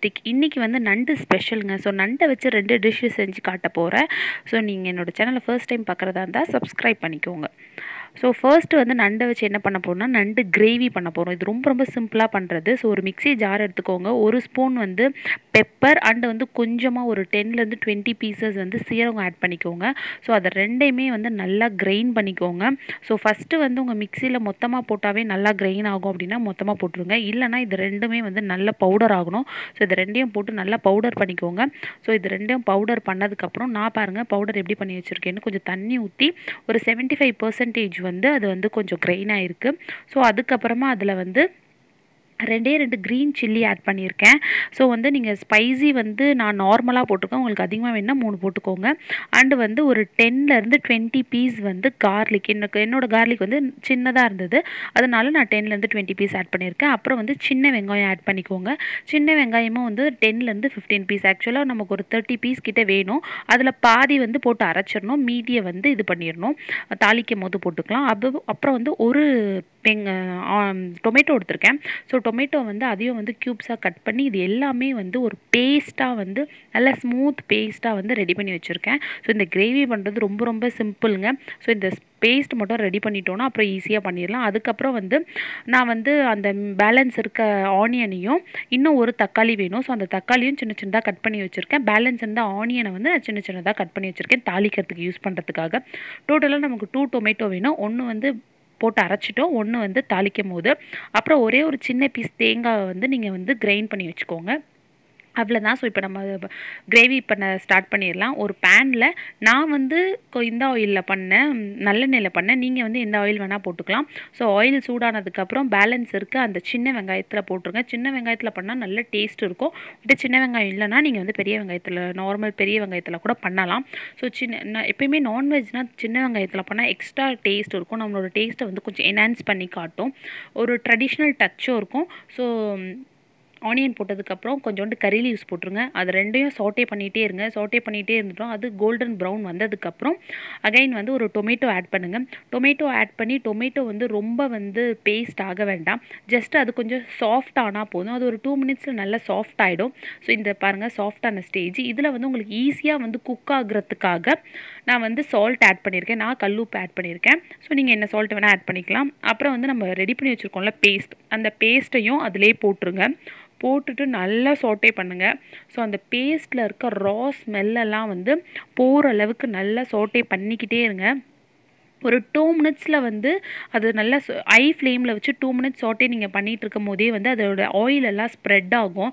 Fantastic. இன்னைக்கு வந்து நண்டு ஸ்பெஷலுங்க. ஸோ நண்டை வச்சு 2 டிஷ் செஞ்சு காட்ட போகிறேன். ஸோ நீங்கள் என்னோட சேனலை ஃபர்ஸ்ட் டைம் பார்க்குறதா இருந்தால் சப்ஸ்கிரைப் பண்ணிக்கோங்க. ஸோ ஃபர்ஸ்ட்டு வந்து நண்டை வச்சு என்ன பண்ண போகிறோம்னா, நண்டு கிரேவி பண்ண போகிறோம். இது ரொம்ப ரொம்ப சிம்பிளாக பண்ணுறது. ஸோ ஒரு மிக்ஸி ஜார் எடுத்துக்கோங்க. 1 ஸ்பூன் வந்து பெப்பர் அண்ட் வந்து கொஞ்சமாக ஒரு 10லேருந்து 20 பீசஸ் வந்து சீரகம் ஆட் பண்ணிக்கோங்க. ஸோ அதை ரெண்டையுமே வந்து நல்லா கிரைண்ட் பண்ணிக்கோங்க. ஸோ ஃபஸ்ட்டு வந்து உங்கள் மிக்ஸியில் மொத்தமாக போட்டாவே நல்லா கிரைன் ஆகும் அப்படின்னா மொத்தமாக போட்டுருங்க. இல்லைனா இது ரெண்டுமே வந்து நல்ல பவுடர் ஆகணும். ஸோ இது ரெண்டையும் போட்டு நல்லா பவுடர் பண்ணிக்கோங்க. ஸோ இது ரெண்டையும் பவுடர் பண்ணதுக்கப்புறம் நான் பாருங்கள் பவுடர் எப்படி பண்ணி வச்சுருக்கேன்னு கொஞ்சம் தண்ணி ஊற்றி ஒரு 75% வந்து அது வந்து கொஞ்சம் கிரைன் ஆகிருக்கு. ஸோ அதுக்கப்புறமா அதில் வந்து 2 க்ரீன் சில்லி ஆட் பண்ணியிருக்கேன். ஸோ வந்து நீங்கள் ஸ்பைசி வந்து நான் நார்மலாக போட்டிருக்கேன். உங்களுக்கு அதிகமாக வேணுன்னா 3 போட்டுக்கோங்க. அண்டு வந்து ஒரு 10லேருந்து 20 பீஸ் வந்து கார்லிக். என்னோட கார்லிக் வந்து சின்னதாக இருந்தது, அதனால நான் 10லேருந்து 20 பீஸ் ஆட் பண்ணியிருக்கேன். அப்புறம் வந்து சின்ன வெங்காயம் ஆட் பண்ணிக்கோங்க. சின்ன வெங்காயமும் வந்து 10லேருந்து 15 பீஸ். ஆக்சுவலாக நமக்கு ஒரு 30 பீஸ் கிட்ட வேணும். அதில் பாதி வந்து போட்டு அரைச்சிடணும், மீதியை வந்து இது பண்ணிடணும், தாளிக்கும் போது போட்டுக்கலாம். அப்புறம் வந்து ஒரு டொமேட்டோ எடுத்திருக்கேன். ஸோ டொமேட்டோ வந்து அதையும் வந்து க்யூப்ஸாக கட் பண்ணி இது எல்லாமே வந்து ஒரு பேஸ்ட்டாக வந்து நல்லா ஸ்மூத் பேஸ்ட்டாக வந்து ரெடி பண்ணி வச்சுருக்கேன். ஸோ இந்த கிரேவி பண்ணுறது ரொம்ப ரொம்ப சிம்பிளுங்க. ஸோ இந்த பேஸ்ட் மட்டும் ரெடி பண்ணிட்டோன்னா அப்புறம் ஈஸியாக பண்ணிடலாம். அதுக்கப்புறம் வந்து நான் வந்து அந்த பேலன்ஸ் இருக்க ஆனியனையும் இன்னும் ஒரு தக்காளி வேணும். ஸோ அந்த தக்காளியும் சின்ன சின்னதாக கட் பண்ணி வச்சுருக்கேன். பேலன்ஸ் இருந்த ஆனியனை வந்து நான் சின்ன சின்னதாக கட் பண்ணி வச்சுருக்கேன் தாளிக்கிறதுக்கு யூஸ் பண்ணுறதுக்காக. டோட்டலாக நமக்கு 2 டொமேட்டோ வேணும். ஒன்று வந்து போட்டு அரைச்சிட்டோம், ஒன்று வந்து தாளிக்கும் போது. அப்புறம் ஒரே ஒரு சின்ன பீஸ் தேங்காவை வந்து நீங்கள் வந்து கிரைண்ட் பண்ணி வச்சுக்கோங்க. அவ்வளோதான். ஸோ இப்போ நம்ம கிரேவி பண்ண ஸ்டார்ட் பண்ணிடலாம். ஒரு பேனில் நான் வந்து இந்த ஆயிலில் பண்ணேன், நல்லெண்ணெயில் பண்ணேன். நீங்கள் வந்து எந்த ஆயில் வேணால் போட்டுக்கலாம். ஸோ ஆயில் சூடானதுக்கப்புறம் பேலன்ஸ் இருக்க அந்த சின்ன வெங்காயத்தில் போட்டுருங்க. சின்ன வெங்காயத்தில் பண்ணால் நல்ல டேஸ்ட் இருக்கும். இது சின்ன வெங்காயம் இல்லைனா நீங்கள் வந்து பெரிய வெங்காயத்தில், நார்மல் பெரிய வெங்காயத்தில் கூட பண்ணலாம். ஸோ எப்பயுமே நான்வெஜ்னால் சின்ன வெங்காயத்தில் பண்ணால் எக்ஸ்ட்ரா டேஸ்ட் இருக்கும். நம்மளோட டேஸ்ட்டை வந்து கொஞ்சம் என்ஹான்ஸ் பண்ணி காட்டும். ஒரு ட்ரெடிஷ்னல் டச்சும் இருக்கும். ஸோ ஆனியன் போட்டதுக்கப்புறம் கொஞ்சோண்டு கறி லீவ்ஸ் போட்டுருங்க. அது ரெண்டையும் சாட்டே பண்ணிகிட்டே இருங்க. சாட்டே பண்ணிகிட்டே இருந்துட்டோம். அது கோல்டன் ப்ரௌன் வந்ததுக்கப்புறம் அகைன் வந்து ஒரு டொமேட்டோ ஆட் பண்ணுங்கள். டொமேட்டோ ஆட் பண்ணி டொமேட்டோ வந்து ரொம்ப வந்து பேஸ்ட் ஆக வேண்டாம். ஜஸ்ட் அது கொஞ்சம் சாஃப்ட் ஆனால் போதும். அது ஒரு 2 மினிட்ஸில் நல்லா சாஃப்ட் ஆகிடும். ஸோ இந்த பாருங்கள் சாஃப்டான ஸ்டேஜ். இதில் வந்து உங்களுக்கு ஈஸியாக வந்து குக் ஆகுறதுக்காக நான் வந்து சால்ட் ஆட் பண்ணியிருக்கேன். நான் கல்லுப்பு ஆட் பண்ணியிருக்கேன். ஸோ நீங்கள் என்ன சால்ட் வேணால் ஆட் பண்ணிக்கலாம். அப்புறம் வந்து நம்ம ரெடி பண்ணி வச்சுருக்கோம்ல பேஸ்ட், அந்த பேஸ்ட்டையும் அதிலே போட்டுருங்க. போட்டுட்டு நல்லா சாட்டே பண்ணுங்கள். ஸோ அந்த பேஸ்ட்டில் இருக்க ரா ஸ்மெல்லெல்லாம் வந்து போகிற அளவுக்கு நல்லா சாட்டே பண்ணிக்கிட்டே இருங்க. ஒரு 2 மினிட்ஸில் வந்து அது நல்லா ஹை ஃப்ளேமில் வச்சு 2 மினிட்ஸ் சாட்டே நீங்கள் பண்ணிகிட்டு இருக்கும் போதே வந்து அதோட ஆயிலெல்லாம் ஸ்ப்ரெட் ஆகும்.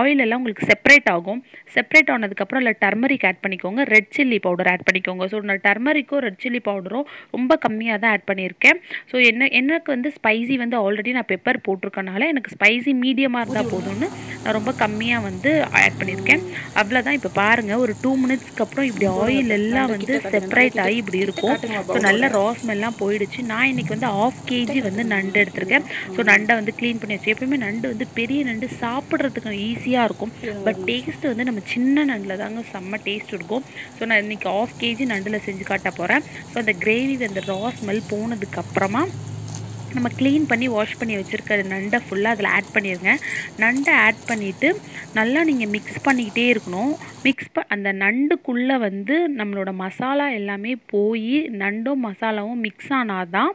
ஆயிலெல்லாம் உங்களுக்கு செப்பரேட் ஆகும். செப்பரேட் ஆனதுக்கப்புறம் அதில் டர்மரிக் ஆட் பண்ணிக்கோங்க, ரெட் சில்லி பவுடர் ஆட் பண்ணிக்கோங்க. ஸோ நான் டர்மரிக்கும் ரெட் சில்லி பவுடரும் ரொம்ப கம்மியாக தான் ஆட் பண்ணியிருக்கேன். ஸோ எனக்கு வந்து ஸ்பைசி வந்து ஆல்ரெடி நான் பெப்பர் போட்டிருக்கனால எனக்கு ஸ்பைசி மீடியமாக இருந்தால் போதும்னு நான் ரொம்ப கம்மியாக வந்து ஆட் பண்ணியிருக்கேன். அவ்வளோதான். இப்போ பாருங்கள் ஒரு 2 மினிட்ஸ்க்கு அப்புறம் இப்படி ஆயில் எல்லாம் வந்து செப்பரேட் ஆகி இப்படி இருக்கும். ஸோ நல்ல ரா ஸ்மெல்லாம் போயிடுச்சு. நான் இன்றைக்கி வந்து 1/2 kg வந்து நண்டு எடுத்திருக்கேன். ஸோ நண்டை வந்து க்ளீன் பண்ணி வச்சு, எப்பயுமே நண்டு வந்து பெரிய நண்டு சாப்பிட்றதுக்கு ஈஸியாக இருக்கும். பட் டேஸ்ட்டு வந்து நம்ம சின்ன நண்டில் தாங்க செம்ம டேஸ்ட் இருக்கும். ஸோ நான் இன்றைக்கி 1/2 kg நண்டில் செஞ்சு காட்ட போகிறேன். ஸோ அந்த கிரேவி அந்த ரா ஸ்மெல் போனதுக்கப்புறமா நம்ம க்ளீன் பண்ணி வாஷ் பண்ணி வச்சுருக்க நண்டை ஃபுல்லாக அதில் ஆட் பண்ணிடுங்க. நண்டை ஆட் பண்ணிவிட்டு நல்லா நீங்கள் மிக்ஸ் பண்ணிக்கிட்டே இருக்கணும். அந்த நண்டுக்குள்ளே வந்து நம்மளோட மசாலா எல்லாமே போய் நண்டும் மசாலாவும் மிக்ஸ் ஆனால் தான்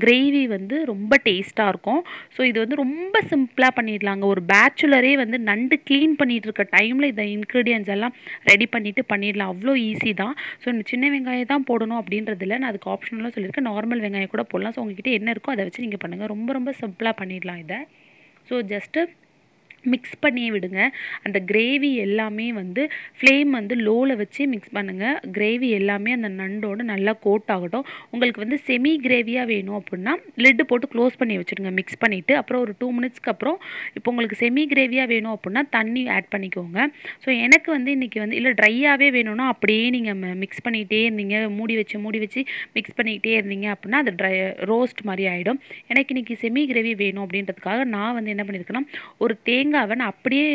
கிரேவி வந்து ரொம்ப டேஸ்ட்டாக இருக்கும். ஸோ இது வந்து ரொம்ப சிம்பிளாக பண்ணிடலாங்க. ஒரு பேச்சுலரே வந்து நண்டு க்ளீன் பண்ணிகிட்டு இருக்க டைமில் இந்த இன்க்ரீடியன்ஸ் எல்லாம் ரெடி பண்ணிவிட்டு பண்ணிடலாம். அவ்வளோ ஈஸி தான். ஸோ இந்த சின்ன வெங்காயம் தான் போடணும் அப்படின்றதில்ல, நான் அதுக்கு ஆப்ஷனலாக சொல்லியிருக்கேன். நார்மல் வெங்காயம் கூட போடலாம். ஸோ உங்ககிட்ட என்ன இருக்கோ அதை வச்சு நீங்கள் பண்ணுங்கள். ரொம்ப ரொம்ப சிம்பிளாக பண்ணிடலாம் இதை. ஸோ ஜஸ்ட்டு மிக்ஸ் பண்ணியே விடுங்க. அந்த கிரேவி எல்லாமே வந்து ஃப்ளேம் வந்து லோவில் வச்சு மிக்ஸ் பண்ணுங்கள். கிரேவி எல்லாமே அந்த நண்டோடு நல்லா கோட் ஆகட்டும். உங்களுக்கு வந்து செமி கிரேவியாக வேணும் அப்படின்னா லிட்டு போட்டு க்ளோஸ் பண்ணி வச்சுடுங்க மிக்ஸ் பண்ணிவிட்டு. அப்புறம் ஒரு 2 மினிட்ஸ்க்கு அப்புறம் இப்போ உங்களுக்கு செமி கிரேவியாக வேணும் அப்படின்னா தண்ணி ஆட் பண்ணிக்கோங்க. ஸோ எனக்கு வந்து இன்றைக்கி வந்து இல்லை ட்ரையாகவே வேணும்னா அப்படியே நீங்கள் மிக்ஸ் பண்ணிகிட்டே இருந்தீங்க, மூடி வச்சு மிக்ஸ் பண்ணிக்கிட்டே இருந்தீங்க அப்படின்னா அது ரோஸ்ட் மாதிரி ஆகிடும். எனக்கு இன்றைக்கி செமி கிரேவி வேணும் அப்படின்றதுக்காக நான் வந்து என்ன பண்ணியிருக்கேன்னா ஒரு தேங்காய் தேங்காவை நான் அப்படியே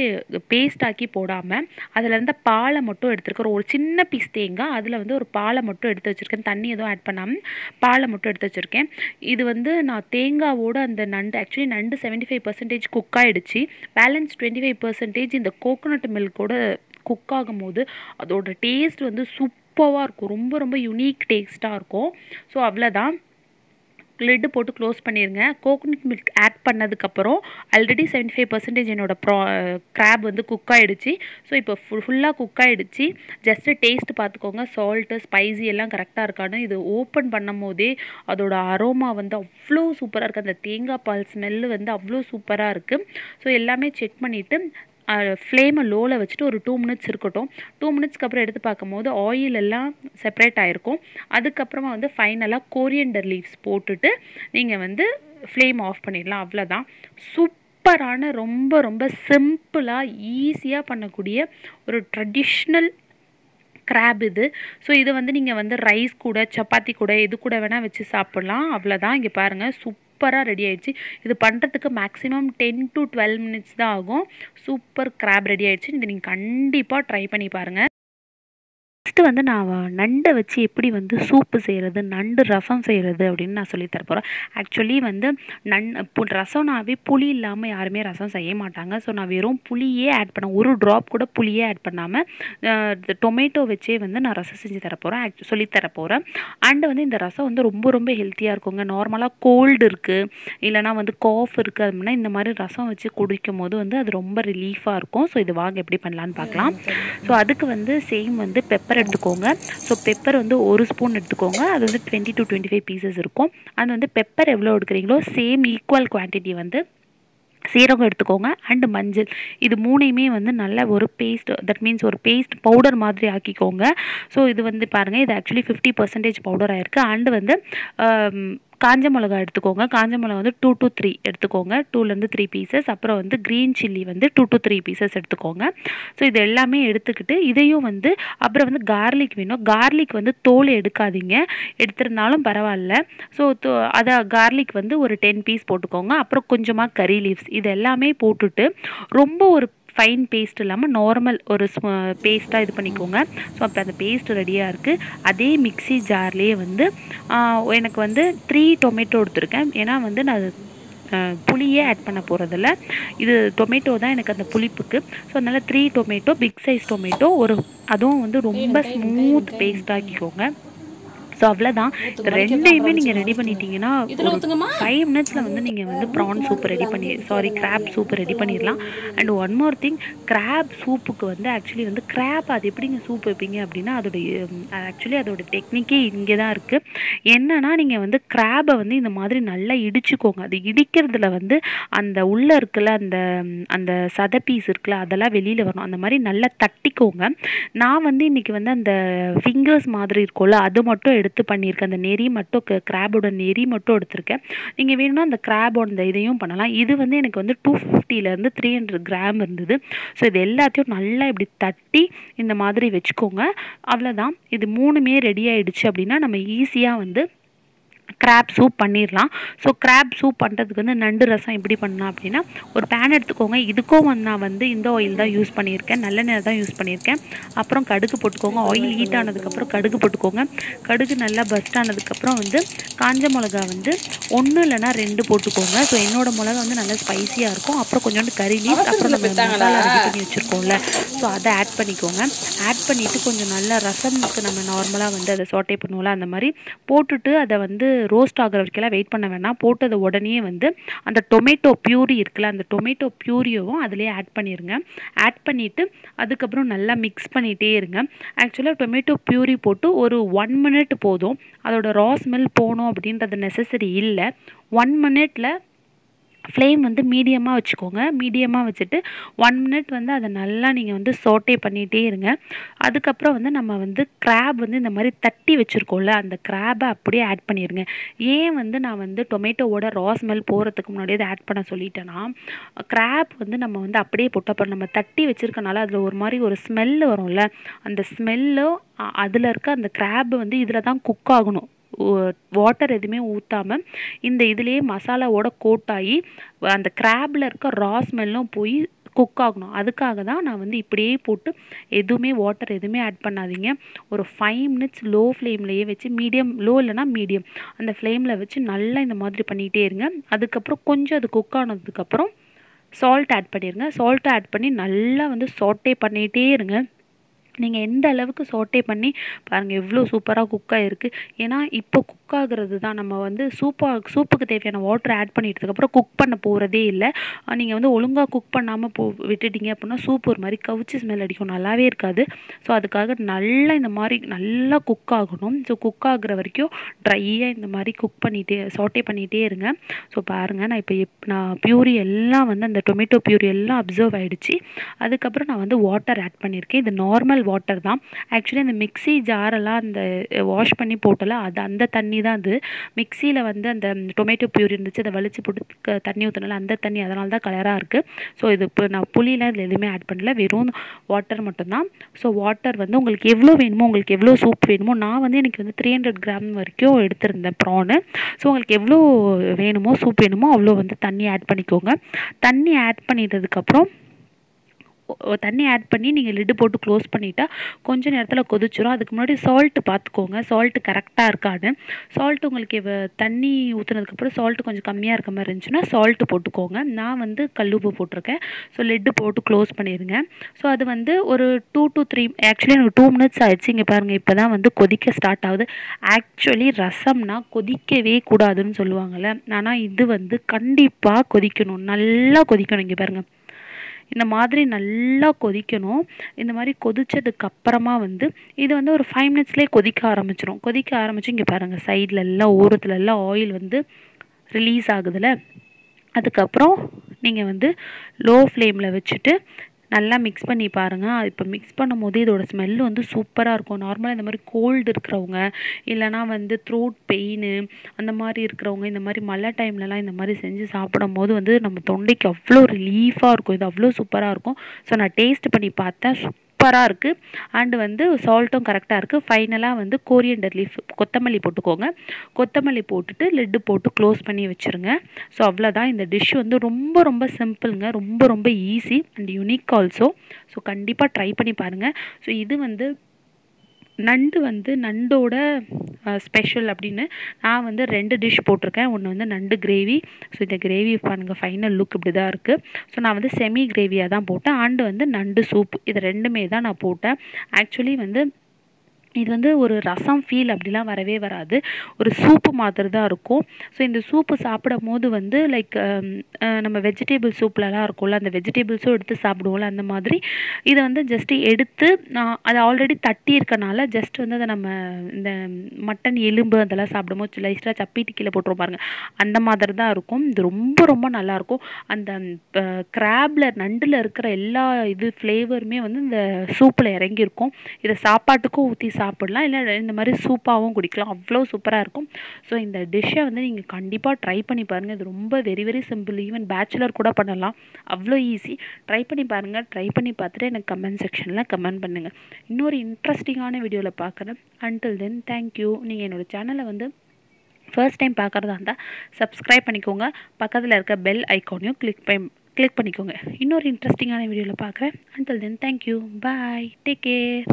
பேஸ்ட் ஆக்கி போடாமல் அதில் இருந்த பாலை மட்டும் எடுத்துருக்கேன். ஒரு சின்ன பீஸ் தேங்காய், அதில் வந்து ஒரு பாலை மட்டும் எடுத்து வச்சுருக்கேன். தண்ணி எதுவும் ஆட் பண்ணாமல் பாலை மட்டும் எடுத்து வச்சுருக்கேன். இது வந்து நான் தேங்காவோட அந்த நண்டு, ஆக்சுவலி நண்டு 75% குக் ஆகிடுச்சு. பேலன்ஸ் 25% இந்த கோகோனட் மில்கோட குக் ஆகும்போது அதோட டேஸ்ட் வந்து சூப்பராக இருக்கும். ரொம்ப ரொம்ப யூனிக் டேஸ்ட்டாக இருக்கும். ஸோ அவ்வளோதான், லிட்டு போட்டு க்ளோஸ் பண்ணிடுங்க. கோகோனட் மில்க் ஆட் பண்ணதுக்கப்புறம் ஆல்ரெடி 75% என்னோட கிராப் வந்து குக் ஆகிடுச்சு. ஸோ இப்போ ஃபுல்லாக குக் ஆகிடுச்சு. ஜஸ்ட்டு டேஸ்ட் பார்த்துக்கோங்க, சால்ட்டு ஸ்பைசி எல்லாம் கரெக்டாக இருக்கான்னு. இது ஓப்பன் பண்ணும் போதே அதோட அரோமா வந்து அவ்வளோ சூப்பராக இருக்குது. அந்த தேங்காய் பால் ஸ்மெல்லு வந்து அவ்வளோ சூப்பராக இருக்குது. ஸோ எல்லாமே செக் பண்ணிவிட்டு ஃப்ளேமை லோவில் வச்சுட்டு ஒரு 2 மினிட்ஸ் இருக்கட்டும். 2 மினிட்ஸ்க்கு அப்புறம் எடுத்து பார்க்கும்போது ஆயில் எல்லாம் செப்பரேட் ஆகிருக்கும். அதுக்கப்புறமா வந்து ஃபைனலாக கோரியண்டர் லீவ்ஸ் போட்டுட்டு நீங்கள் வந்து ஃப்ளேம் ஆஃப் பண்ணிடலாம். அவ்வளோதான். சூப்பரான, ரொம்ப ரொம்ப சிம்பிளாக ஈஸியாக பண்ணக்கூடிய ஒரு ட்ரெடிஷ்னல் கிராப் இது. ஸோ இது வந்து நீங்கள் வந்து ரைஸ் கூட, சப்பாத்தி கூட, எது கூட வேணால் வச்சு சாப்பிட்லாம். அவ்வளோதான். இங்கே பாருங்கள், சூப்பராக ரெடி ஆகிடுச்சு. இது பண்ணுறதுக்கு மேக்ஸிமம் 10 to 12 மினிட்ஸ் தான் ஆகும். சூப்பர் கிராப் ரெடி ஆகிடுச்சு. இது நீங்கள் கண்டிப்பாக ட்ரை பண்ணி பாருங்கள். நெக்ஸ்ட்டு வந்து நான் நண்டை வச்சு எப்படி வந்து சூப்பு செய்கிறது, நண்டு ரசம் செய்கிறது அப்படின்னு நான் சொல்லித்தர போகிறேன். ஆக்சுவலி வந்து ரசம்னாவே புளி இல்லாமல் யாருமே ரசம் செய்ய மாட்டாங்க. ஸோ நான் வெறும் புளியே ஆட் பண்ண, ஒரு ட்ராப் கூட புளியே ஆட் பண்ணாமல் டொமேட்டோ வச்சே வந்து நான் ரசம் செஞ்சு தரப்போகிறேன், சொல்லித்தர போகிறேன். அண்டு வந்து இந்த ரசம் வந்து ரொம்ப ரொம்ப ஹெல்த்தியாக இருக்குங்க. நார்மலாக கோல்டு இருக்குது, இல்லைனா வந்து காஃப் இருக்குது அப்படின்னா இந்த மாதிரி ரசம் வச்சு குடிக்கும் போது வந்து அது ரொம்ப ரிலீஃபாக இருக்கும். ஸோ இது வாங்க எப்படி பண்ணலான்னு பார்க்கலாம். ஸோ அதுக்கு வந்து சேம் வந்து பெப்பர் எடுத்துக்கோங்க. ஸோ பெப்பர் வந்து 1 ஸ்பூன் எடுத்துக்கோங்க. அது வந்து 20 to 25 பீசஸ் இருக்கும். அது வந்து பெப்பர் எவ்வளோ எடுக்கிறீங்களோ சேம் ஈக்குவல் குவான்டிட்டி வந்து சீரகம் எடுத்துக்கோங்க அண்டு மஞ்சள். இது மூணையுமே வந்து நல்ல ஒரு பேஸ்ட், தட் மீன்ஸ் ஒரு பேஸ்ட் பவுடர் மாதிரி ஆக்கிக்கோங்க. ஸோ இது வந்து பாருங்கள், இது ஆக்சுவலி 50% பவுடர் ஆகிருக்கு. அண்டு வந்து காஞ்ச மிளகா எடுத்துக்கோங்க. காஞ்ச மிளகா வந்து 2 to 3 எடுத்துக்கோங்க, 2லேருந்து 3 பீசஸ். அப்புறம் வந்து க்ரீன் சில்லி வந்து 2 to 3 பீசஸ் எடுத்துக்கோங்க. ஸோ இது எல்லாமே எடுத்துக்கிட்டு இதையும் வந்து, அப்புறம் வந்து கார்லிக் வேணும். கார்லிக் வந்து தோல் எடுக்காதீங்க, எடுத்திருந்தாலும் பரவாயில்ல. ஸோ அதை கார்லிக் வந்து ஒரு 10 பீஸ் போட்டுக்கோங்க. அப்புறம் கொஞ்சமாக கறி லீவ்ஸ், இது எல்லாமே போட்டுட்டு ரொம்ப ஒரு ஃபைன் பேஸ்ட் இல்லாமல் நார்மல் ஒரு பேஸ்ட்டாக இது பண்ணிக்கோங்க. ஸோ அப்போ அந்த பேஸ்ட் ரெடியாக இருக்குது. அதே மிக்ஸி ஜார்லேயே வந்து எனக்கு வந்து 3 டொமேட்டோ எடுத்துருக்கேன். ஏன்னா வந்து நான் புளியே ஆட் பண்ண போகிறதில்ல, இது டொமேட்டோ தான் எனக்கு அந்த புளிப்புக்கு. ஸோ அதனால் 3 டொமேட்டோ, பிக் சைஸ் டொமேட்டோ, அதுவும் வந்து ரொம்ப ஸ்மூத் பேஸ்ட் ஆக்கிக்கோங்க. ஸோ அவ்வளோதான். ரெண்டையுமே நீங்கள் ரெடி பண்ணிட்டீங்கன்னா ஒரு 5 மினிட்ஸில் வந்து நீங்கள் வந்து prawn soup ready crab soup ready பண்ணிடலாம். And one more thing, crab சூப்புக்கு வந்து ஆக்சுவலி வந்து கிராப் அது எப்படிங்க சூப் வைப்பீங்க அப்படின்னா அதோட டெக்னிக்கே இங்கே தான் இருக்குது. என்னன்னா நீங்கள் வந்து கிராபை வந்து இந்த மாதிரி நல்லா இடிச்சுக்கோங்க. அது இடிக்கிறதுல வந்து அந்த உள்ளே இருக்குல்ல, அந்த சதை பீஸ் இருக்குல்ல, அதெல்லாம் வெளியில் வரணும். அந்த மாதிரி நல்லா தட்டிக்கோங்க. நான் வந்து இன்றைக்கி வந்து அந்த ஃபிங்கர்ஸ் மாதிரி இருக்கும்ல, அது மட்டும் எடுத்து பண்ணியிருக்கேன். அந்த நெறி மட்டும், கிராபோட நெறி மட்டும் எடுத்திருக்கேன். நீங்கள் வேணும்னா அந்த கிராபோட இந்த இதையும் பண்ணலாம். இது வந்து எனக்கு வந்து 250லேருந்து 300 கிராம் இருந்தது. ஸோ இது எல்லாத்தையும் நல்லா இப்படி தட்டி இந்த மாதிரி வச்சுக்கோங்க. அவ்வளோதான். இது 3மே ரெடி ஆகிடுச்சு அப்படின்னா நம்ம ஈஸியாக வந்து கிராப் சூப் பண்ணிடலாம். ஸோ கிராப் சூப் பண்ணுறதுக்கு வந்து நண்டு ரசம் எப்படி பண்ணலாம் அப்படின்னா, ஒரு பேன் எடுத்துக்கோங்க. இதுக்கும் நான் வந்து இந்த ஆயில் தான் யூஸ் பண்ணியிருக்கேன், நல்லெண்ணெய் தான் யூஸ் பண்ணியிருக்கேன். அப்புறம் கடுகு போட்டுக்கோங்க. ஆயில் ஹீட் ஆனதுக்கப்புறம் கடுகு போட்டுக்கோங்க. கடுகு நல்லா பஸ்ட் ஆனதுக்கப்புறம் வந்து காஞ்ச மிளகா வந்து 1 இல்லைனா 2 போட்டுக்கோங்க. ஸோ என்னோடய மிளகா வந்து நல்லா ஸ்பைஸியாக இருக்கும். அப்புறம் கொஞ்சோண்டு கறி லீவ்ஸ், அப்புறம் நம்ம மசாலா ரெடி பண்ணி வச்சுருக்கோம்ல, ஸோ அதை ஆட் பண்ணிக்கோங்க. ஆட் பண்ணிவிட்டு கொஞ்சம் நல்லா ரசமுக்கு நம்ம நார்மலாக வந்து அதை சாட்டே பண்ணுவோம்ல, அந்த மாதிரி போட்டுட்டு அதை வந்து ரோஸ்ட் ஆகிற வரைக்கும் வெயிட் பண்ண வேணாம். போட்டது உடனே வந்து அந்த டொமேட்டோ பியூரி இருக்குல்ல, அந்த டொமேட்டோ பியூரியும் அதிலே ஆட் பண்ணிடுங்க. ஆட் பண்ணிவிட்டு அதுக்கப்புறம் நல்லா மிக்ஸ் பண்ணிகிட்டே இருங்க. ஆக்சுவலாக டொமேட்டோ பியூரி போட்டு ஒரு 1 மினிட் போதும். அதோட ரா ஸ்மெல் போகணும் அப்படின்றது நெசசரி இல்லை. 1 மினிட்டில் ஃப்ளேம் வந்து மீடியமாக வச்சுக்கோங்க. மீடியமாக வச்சுட்டு 1 மினிட் வந்து அதை நல்லா நீங்கள் வந்து சாட்டே பண்ணிகிட்டே இருங்க. அதுக்கப்புறம் வந்து நம்ம வந்து கிராப் வந்து இந்த மாதிரி தட்டி வச்சுருக்கோம்ல, அந்த கிராபை அப்படியே ஆட் பண்ணிடுங்க. ஏன் வந்து நான் வந்து டொமேட்டோவோட ரா ஸ்மெல் போகிறதுக்கு முன்னாடியே அதை ஆட் பண்ண சொல்லிட்டேன்னா, கிராப் வந்து நம்ம வந்து அப்படியே போட்டு அப்புறம் நம்ம தட்டி வச்சுருக்கனால அதில் ஒரு மாதிரி ஒரு ஸ்மெல்லு வரும்ல, அந்த ஸ்மெல்லும் அதில் இருக்க அந்த கிராப் வந்து இதில் தான் குக் ஆகணும். வாட்டர் எதுவுமே ஊற்றாமல் இந்த இதுலேயே மசாலாவோட கோட்டாகி அந்த கிராபில் இருக்க ரா ஸ்மெல்லும் போய் குக் ஆகணும். அதுக்காக தான் நான் வந்து இப்படியே போட்டு எதுவுமே வாட்டர் எதுவுமே ஆட் பண்ணாதீங்க. ஒரு 5 மினிட்ஸ் லோ ஃப்ளேம்லேயே வச்சு லோ இல்லைனா மீடியம் அந்த ஃப்ளேமில் வச்சு நல்லா இந்த மாதிரி பண்ணிகிட்டே இருங்க. அதுக்கப்புறம் கொஞ்சம் அது குக் ஆனதுக்கப்புறம் சால்ட் ஆட் பண்ணிடுங்க. சால்ட்டை ஆட் பண்ணி நல்லா வந்து சாட்டே பண்ணிகிட்டே இருங்க. நீங்கள் எந்த அளவுக்கு சாட்டே பண்ணி பாருங்கள் எவ்வளோ சூப்பராக குக் ஆகிருக்கு. ஏன்னா இப்போ குக் ஆகுறது தான் நம்ம வந்து சூப்புக்கு தேவையான வாட்டர் ஆட் பண்ணிட்டதுக்கப்புறம் குக் பண்ண போகிறதே இல்லை. நீங்கள் வந்து ஒழுங்காக குக் பண்ணாமல் விட்டுட்டீங்க அப்படின்னா சூப் ஒரு மாதிரி கவுச்சி ஸ்மெல் அடிக்கும், நல்லாவே இருக்காது. ஸோ அதுக்காக நல்லா இந்த மாதிரி நல்லா குக் ஆகணும். ஸோ குக் ஆகுற வரைக்கும் ட்ரையாக இந்த மாதிரி சாட்டே பண்ணிகிட்டே இருங்க. ஸோ பாருங்கள் நான் பியூரி எல்லாம் வந்து அந்த டொமேட்டோ பியூரி எல்லாம் அப்சர்வ் ஆகிடுச்சு. அதுக்கப்புறம் நான் வந்து வாட்டர் ஆட் பண்ணியிருக்கேன். இது நார்மல் வாட்டர் தான். ஆக்சுவலி அந்த மிக்ஸி ஜாரெல்லாம் அந்த வாஷ் பண்ணி போட்டல அந்த தண்ணி தான் அது. மிக்சியில் வந்து அந்த டொமேட்டோ பியூரி இருந்துச்சு, அதை வலிச்சு போட்டு தண்ணி ஊற்றினால அந்த தண்ணி, அதனால தான் கலராக இருக்குது. ஸோ இது இப்போ நான் புளியெலாம் இதில் எதுவுமே ஆட் பண்ணல, வெறும் வாட்டர் மட்டும்தான். ஸோ வாட்டர் வந்து உங்களுக்கு எவ்வளோ வேணுமோ, உங்களுக்கு எவ்வளோ சூப் வேணுமோ, நான் வந்து எனக்கு வந்து 300 கிராம் வரைக்கும் எடுத்திருந்தேன் ப்ரானு. ஸோ உங்களுக்கு எவ்வளோ வேணுமோ சூப் வேணுமோ அவ்வளோ வந்து தண்ணி ஆட் பண்ணிக்கோங்க. தண்ணி ஆட் பண்ணிட்டதுக்கப்புறம் தண்ணி ஆட் பண்ணி நீங்கள் லிட்டு போட்டு க்ளோஸ் பண்ணிட்டா கொஞ்சம் நேரத்தில் கொதிச்சிடும். அதுக்கு முன்னாடி சால்ட்டு பார்த்துக்கோங்க, சால்ட்டு கரெக்டாக இருக்கான்னு. சால்ட் உங்களுக்கு தண்ணி ஊற்றுனதுக்கப்புறம் சால்ட்டு கொஞ்சம் கம்மியாக இருக்க மாதிரி இருந்துச்சுன்னா சால்ட்டு போட்டுக்கோங்க. நான் வந்து கல்லுப்பு போட்டிருக்கேன். ஸோ லிட்டு போட்டு க்ளோஸ் பண்ணிடுங்க. ஸோ அது வந்து ஒரு 2 to 3 ஆக்சுவலி எனக்கு 2 மினிட்ஸ் ஆயிடுச்சு. இங்கே பாருங்கள் இப்போ தான் வந்து கொதிக்க ஸ்டார்ட் ஆகுது. ஆக்சுவலி ரசம்னா கொதிக்கவே கூடாதுன்னு சொல்லுவாங்கள்ல, ஆனால் இது வந்து கண்டிப்பாக கொதிக்கணும், நல்லா கொதிக்கணும். இங்கே பாருங்கள் இந்த மாதிரி நல்லா கொதிக்கணும். இந்த மாதிரி கொதிச்சதுக்கு அப்புறமா வந்து இது வந்து ஒரு 5 மினிட்ஸ்லேயே கொதிக்க ஆரம்பிச்சிடும். கொதிக்க ஆரம்பிச்சு இங்கே பாருங்கள் சைடில் எல்லாம் ஓரத்துல எல்லாம் ஆயில் வந்து ரிலீஸ் ஆகுதுல்ல. அதுக்கப்புறம் நீங்கள் வந்து லோ ஃப்ளேமில் வச்சுட்டு நல்லா மிக்ஸ் பண்ணி பாருங்கள். இப்போ மிக்ஸ் பண்ணும் போது இதோட ஸ்மெல்லு வந்து சூப்பராக இருக்கும். நார்மலாக இந்த மாதிரி கோல்டு இருக்கிறவங்க இல்லைனா வந்து த்ரோட் பெயின் அந்த மாதிரி இருக்கிறவங்க இந்த மாதிரி மழை டைம்லலாம் இந்த மாதிரி செஞ்சு சாப்பிடும் போது வந்து நம்ம தொண்டைக்கு அவ்வளோ ரிலீஃபாக இருக்கும். இது அவ்வளோ சூப்பராக இருக்கும். ஸோ நான் டேஸ்ட் பண்ணி பார்த்தேன், சூப்பராக இருக்குது. அண்டு வந்து சால்ட்டும் கரெக்டாக இருக்குது. ஃபைனலாக வந்து கோரியண்டர் லீஃப் கொத்தமல்லி போட்டுக்கோங்க. கொத்தமல்லி போட்டுட்டு லிட்டு போட்டு க்ளோஸ் பண்ணி வச்சுருங்க. ஸோ அவ்வளோதான். இந்த டிஷ் வந்து ரொம்ப ரொம்ப சிம்பிளுங்க, ரொம்ப ரொம்ப easy and unique also. So கண்டிப்பாக ட்ரை பண்ணி பாருங்கள். ஸோ இது வந்து நண்டோட ஸ்பெஷல் அப்படின்னு நான் வந்து 2 டிஷ் போட்டிருக்கேன். ஒன்று வந்து நண்டு கிரேவி. ஸோ இந்த கிரேவி பாருங்கள் ஃபைனல் லுக் இப்படி தான் இருக்குது. ஸோ நான் வந்து செமி கிரேவியாக தான் போட்டேன். அண்டு வந்து நண்டு சூப், இது ரெண்டுமே தான் நான் போட்டேன். ஆக்சுவலி வந்து இது வந்து ஒரு ரசம் ஃபீல் அப்படிலாம் வரவே வராது, ஒரு சூப்பு மாதிரி தான் இருக்கும். ஸோ இந்த சூப்பு சாப்பிடும் போது வந்து லைக் நம்ம வெஜிடேபிள் சூப்லலாம் இருக்கும்ல, அந்த வெஜிடேபிள்ஸும் எடுத்து சாப்பிடுவோம்ல, அந்த மாதிரி இதை வந்து ஜஸ்ட்டு எடுத்து அதை ஆல்ரெடி தட்டி இருக்கனால ஜஸ்ட் வந்து அதை நம்ம இந்த மட்டன் எலும்பு அதெல்லாம் சாப்பிடும்போது லைஸ்ட்டாக சப்பிட்டு கீழே போட்டுரும் பாருங்கள், அந்த மாதிரி தான் இருக்கும். இது ரொம்ப ரொம்ப நல்லாயிருக்கும். அந்த நண்டில் இருக்கிற எல்லா ஃப்ளேவருமே வந்து இந்த சூப்பில் இறங்கியிருக்கும். இதை சாப்பாட்டுக்கும் ஊற்றி சாப்பிடலாம், இல்லை இந்த மாதிரி சூப்பாகவும் குடிக்கலாம், அவ்வளோ சூப்பராக இருக்கும். ஸோ இந்த டிஷ்ஷை வந்து நீங்கள் கண்டிப்பாக ட்ரை பண்ணி பாருங்கள். இது ரொம்ப very very simple, even bachelor கூட பண்ணலாம், அவ்வளோ ஈஸி. ட்ரை பண்ணி பாருங்கள். ட்ரை பண்ணி பார்த்துட்டு எனக்கு கமெண்ட் செக்ஷனில் கமெண்ட் பண்ணுங்கள். இன்னொரு இன்ட்ரெஸ்டிங்கான வீடியோவில் பார்க்குறேன். Until then thank you. நீங்கள் என்னோடய சேனலை வந்து ஃபர்ஸ்ட் டைம் பார்க்குறதா இருந்தால் சப்ஸ்கிரைப் பண்ணிக்கோங்க. பக்கத்தில் இருக்க பெல் ஐக்கானையும் கிளிக் பண்ணிக்கோங்க. இன்னொரு இன்ட்ரெஸ்டிங்கான வீடியோவில் பார்க்குறேன். Until then thank you. Bye, take care.